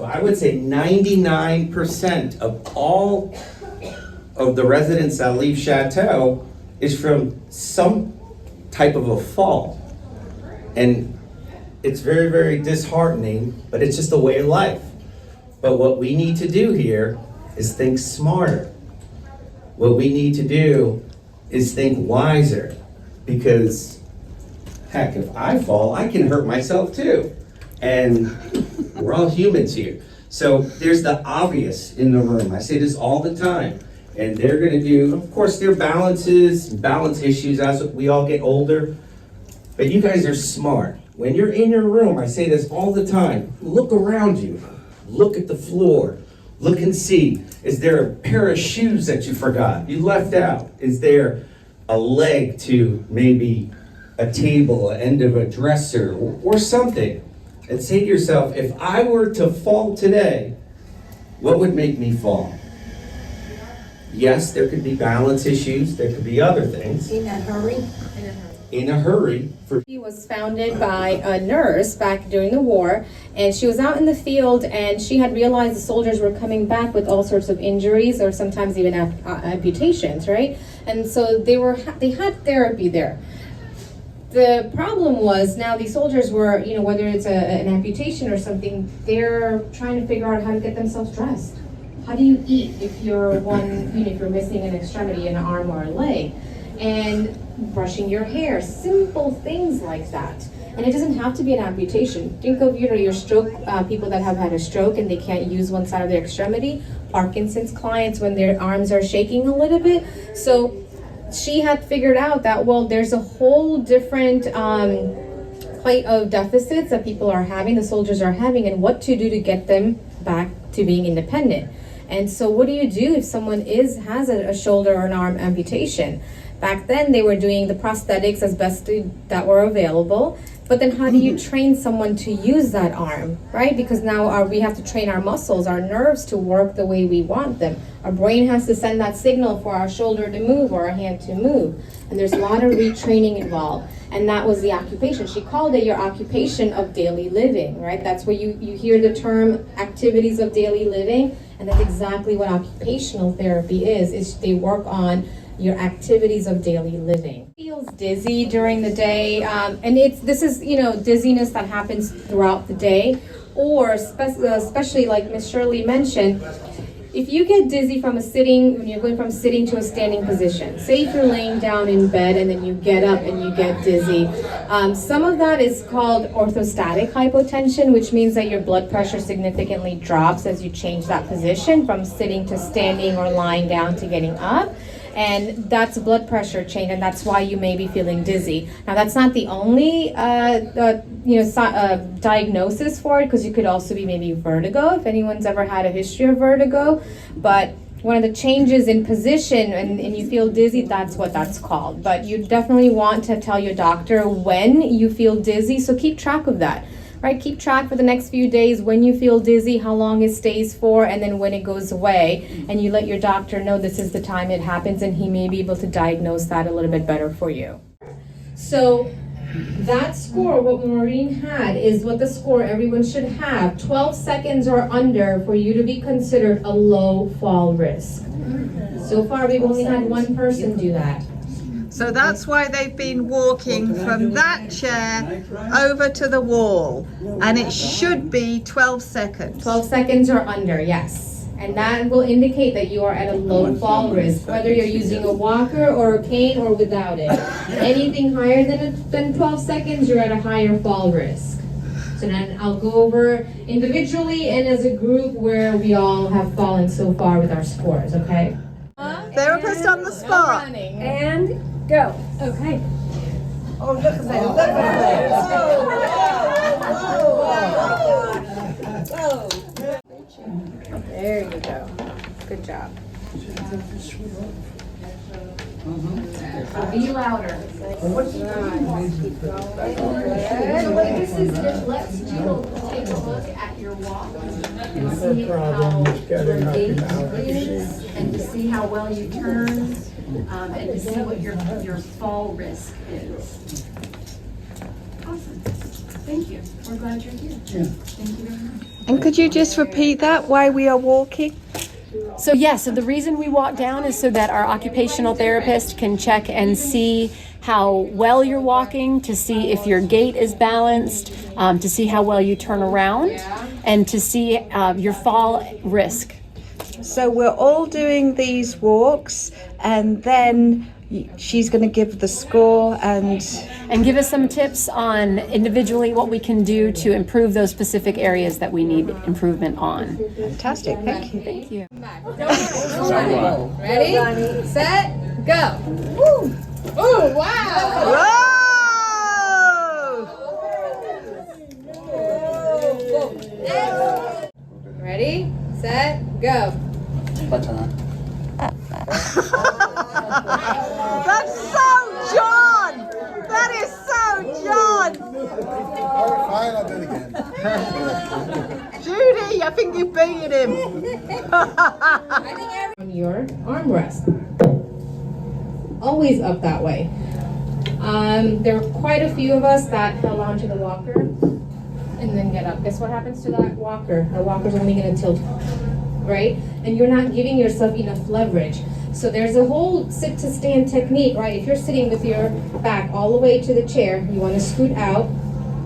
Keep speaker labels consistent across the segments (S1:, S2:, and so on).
S1: So I would say 99% of all of the residents that leave Chateau is from some type of a fall. And it's very, very disheartening, but it's just a way of life. But what we need to do here is think smarter. What we need to do is think wiser, because heck, if I fall, I can hurt myself too. And we're all humans here. So there's the obvious in the room. I say this all the time. And they're gonna do, of course, their balance issues as we all get older. But you guys are smart. When you're in your room, I say this all the time, look around you. Look at the floor. Look and see, is there a pair of shoes that you forgot, you left out? Is there a leg to maybe a table, an end of a dresser, or something? And say to yourself, if I were to fall today, what would make me fall? Yes, there could be balance issues, there could be other things.
S2: In a hurry?
S1: In a hurry.
S3: She was founded by a nurse back during the war, and she was out in the field, and she had realized the soldiers were coming back with all sorts of injuries, or sometimes even amputations, right? And so they had therapy there. The problem was now these soldiers were, whether it's an amputation or something, they're trying to figure out how to get themselves dressed. How do you eat if you're if you're missing an extremity, an arm or a leg? And brushing your hair, simple things like that. And it doesn't have to be an amputation. Think of your stroke, people that have had a stroke and they can't use one side of their extremity, Parkinson's clients when their arms are shaking a little bit. So she had figured out that, well, there's a whole different plate of deficits that people are having, the soldiers are having, and what to do to get them back to being independent. And so what do you do if someone has a shoulder or an arm amputation? Back then, they were doing the prosthetics as best that were available. But then how do you train someone to use that arm, right? Because now we have to train our muscles, our nerves to work the way we want them. Our brain has to send that signal for our shoulder to move or our hand to move. And there's a lot of retraining involved. And that was the occupation. She called it your occupation of daily living, right? That's where you hear the term activities of daily living. And that's exactly what occupational therapy is they work on your activities of daily living. Feels dizzy during the day, and this is dizziness that happens throughout the day, or especially like Ms. Shirley mentioned, if you get dizzy when you're going from sitting to a standing position, say if you're laying down in bed and then you get up and you get dizzy, some of that is called orthostatic hypotension, which means that your blood pressure significantly drops as you change that position from sitting to standing or lying down to getting up. And that's blood pressure change, and that's why you may be feeling dizzy. Now, that's not the only diagnosis for it, because you could also be maybe vertigo, if anyone's ever had a history of vertigo. But one of the changes in position and you feel dizzy, that's what that's called. But you definitely want to tell your doctor when you feel dizzy, so keep track of that. Right, keep track for the next few days when you feel dizzy, how long it stays for, and then when it goes away. And you let your doctor know this is the time it happens, and he may be able to diagnose that a little bit better for you. So that score, what Maureen had, is what the score everyone should have. 12 seconds or under for you to be considered a low fall risk. So far, we've only had one person do that.
S4: So that's why they've been walking from that chair over to the wall. And it should be 12 seconds.
S3: 12 seconds or under, yes. And that will indicate that you are at a low fall risk, whether you're using a walker or a cane or without it. Anything higher than 12 seconds, you're at a higher fall risk. So then I'll go over individually and as a group where we all have fallen so far with our scores, okay?
S4: Therapist on the spot.
S2: And go.
S3: Okay.
S2: Oh, look at that. Look at that. Oh.
S3: There you go. Good job. Be louder.
S2: What you this is just let's take a look at your walk and see how your gait is, and to see how well you turn, and to see what your fall risk is. Awesome. Thank you. We're glad you're here. Thank you very much.
S4: And could you just repeat that, why we are walking?
S5: So the reason we walk down is so that our occupational therapist can check and see how well you're walking, to see if your gait is balanced, to see how well you turn around, and to see your fall risk.
S4: So we're all doing these walks, and then she's going to give the score and
S5: give us some tips on individually what we can do to improve those specific areas that we need improvement on.
S4: fantastic. Thank you.
S5: Thank you.
S3: Ready, set, go. Woo! Oh, wow!
S4: Whoa!
S3: Ready, set, go.
S4: That's so John! That is so John!
S6: Fine, I'll do it again.
S4: Judy, I think you beat him.
S3: On your armrest. Always up that way. There are quite a few of us that held onto the walker and then get up. Guess what happens to that walker? The walker's only going to tilt, right? And you're not giving yourself enough leverage. So there's a whole sit to stand technique, right? If you're sitting with your back all the way to the chair, you want to scoot out,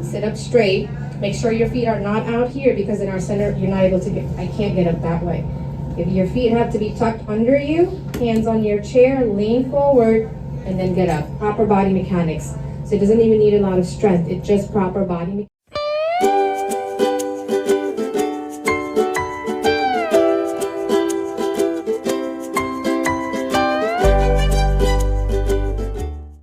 S3: sit up straight. Make sure your feet are not out here, because in our center, you're not able to I can't get up that way. If your feet have to be tucked under you, hands on your chair, lean forward, and then get up. Proper body mechanics. So it doesn't even need a lot of strength. It's just proper body mechanics.